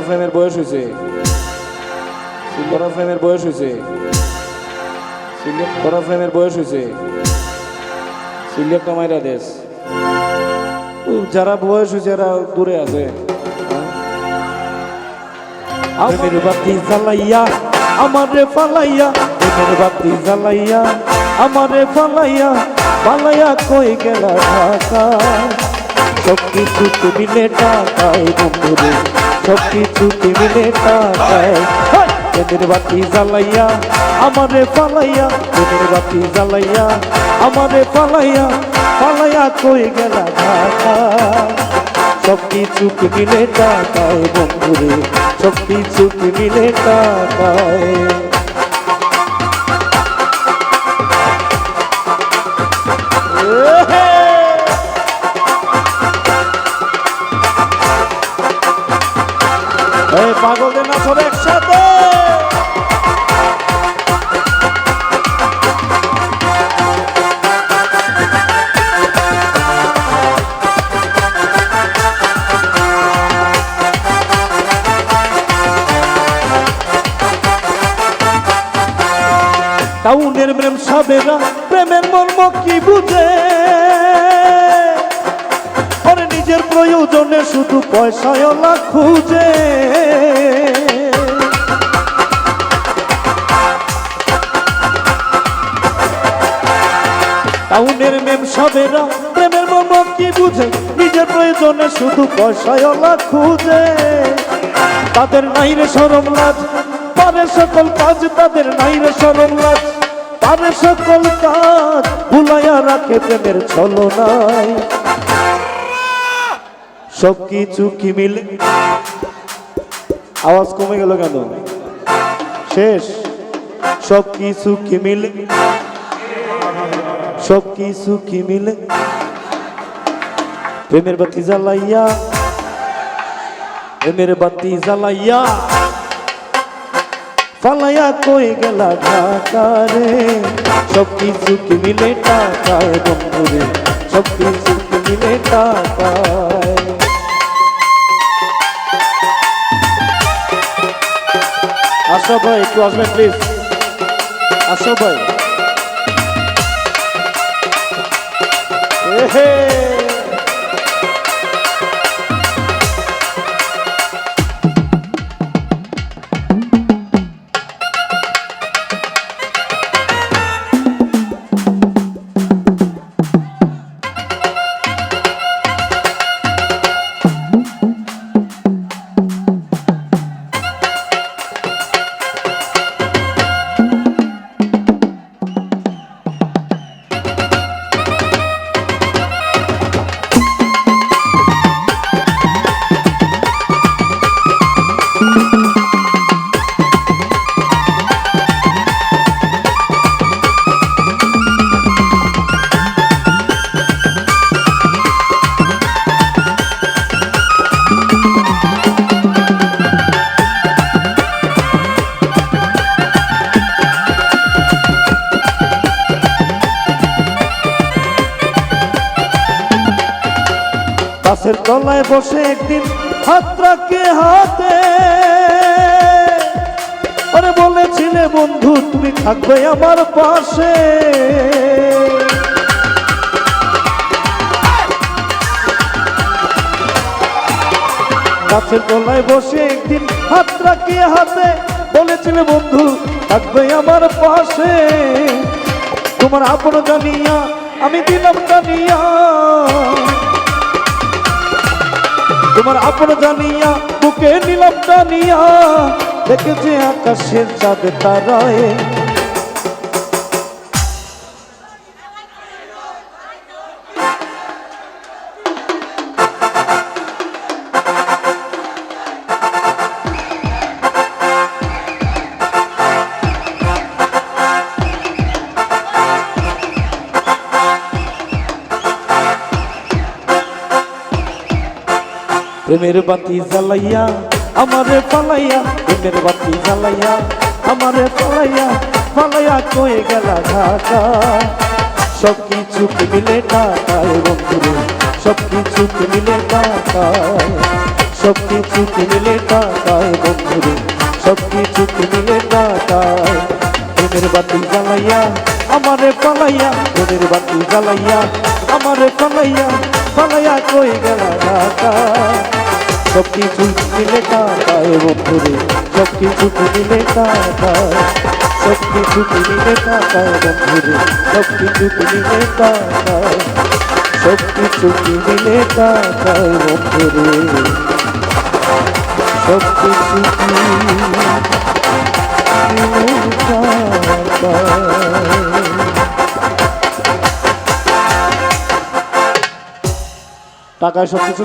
ফ্রেমের বয়স হয়েছে, বড় ফ্রেমের বয়স হয়েছে, বড় ফ্রেমের বয়স হয়েছে, সিলেক্টটা মাইরা দেশ। যারা বয়স হয়েছে এরা দূরে আছে। প্রেমের বাতি জ্বালাইয়া আমারে ফালাইয়া, প্রেমের বাতি জ্বালাইয়া আমারে ফালাইয়া, ফালাইয়া কই গেলা ঢাকা। সব কিছুতে মিলে টাকায় বন্ধুরে, সব কিছুতে মিলে টাকায়। প্রেমের বাতি জ্বালাইয়া আমারে ফালাইয়া, প্রেমের বাতি জ্বালাইয়া আমারে ফালাইয়া, ফালাইয়া কই গেলা ঢাকা। সব কিছুতে মিলে টাকায় বন্ধুরে, সব কিছুতে মিলে টাকায়। পাগলদের না সব একসাথে। টাউনের প্রেম সাবেরা প্রেমের মর্ম কি বুঝে, ওরে নিজের প্রয়োজনে শুধু পয়সায় লাখ খুঁজে। টাউনের মেম সাবেরা প্রেমের মর্ম কি বুঝে, নিজের প্রয়োজনে শুধু পয়সায় লাখ খুঁজে। তাদের নাই রে শরম লাজ, পারে সকল কাজ, তাদের নাই রে শরম লাজ, পারে সকল কাজ। ভুলাইয়া রাখে প্রেমের ছলনায়, সব কিছু কি মিলে। আওয়াজ কমে গেল কেন? শেষ। সব কিছু কি মিলে, সব কিছু কি মিলে। প্রেমের বাতি জ্বালাইয়া, প্রেমের বাতি জ্বালাইয়া ফালাইয়া কই গেলা ঢাকা রে। সব কিছু কি মিলে টাকায় বন্ধুরে, সব কিছু কি মিলে টাকায়। আশা ভাই একটু আসবেন প্লিজ, আশা ভাই। গাছের তলায় বসে একদিন হাত রাখে হাতে, আরে বলেছিলে বন্ধু তুমি থাকবে আমার পাশে। গাছের তলায় বসে একদিন হাত রাখে হাতে, বলেছিলে বন্ধু থাকবে আমার পাশে। তোমার আপন জানিয়া আমি দিলাম জানিয়া, তোমার আপন জানিয়া বুকে নিলাম জানিয়া। দেখেছে আকাশের চাঁদ তারায়, প্রেমের বাতি জ্বালাইয়া আমারে ফালাইয়া, প্রেমের বাতি জ্বালাইয়া আমারে ফালাইয়া, ফালাইয়া কয়ে গেলা ঢাকা। সব কিছু মিলে টাকায় বন্ধুরে, সব কিছু মিলে টাকায়। সব কিছু মিলে টাকায় বন্ধুরে সব কিছু মিলে টাকায় প্রেমের বাতি জ্বালাইয়া আমারে পালাইয়া প্রেমের বাতি জ্বালাইয়া আমারে পালাইয়া পালাইয়া কই গেল ঢাকা সব কিছু মিলে টাকায় বন্ধুরে সব কিছু মিলে টাকায় সব কিছু মিলে টাকায় বন্ধুরে সব কিছু মিলে টাকায় সব কিছু মিলে টাকায় বন্ধুরে সব কিছু টাকায় সব কিছু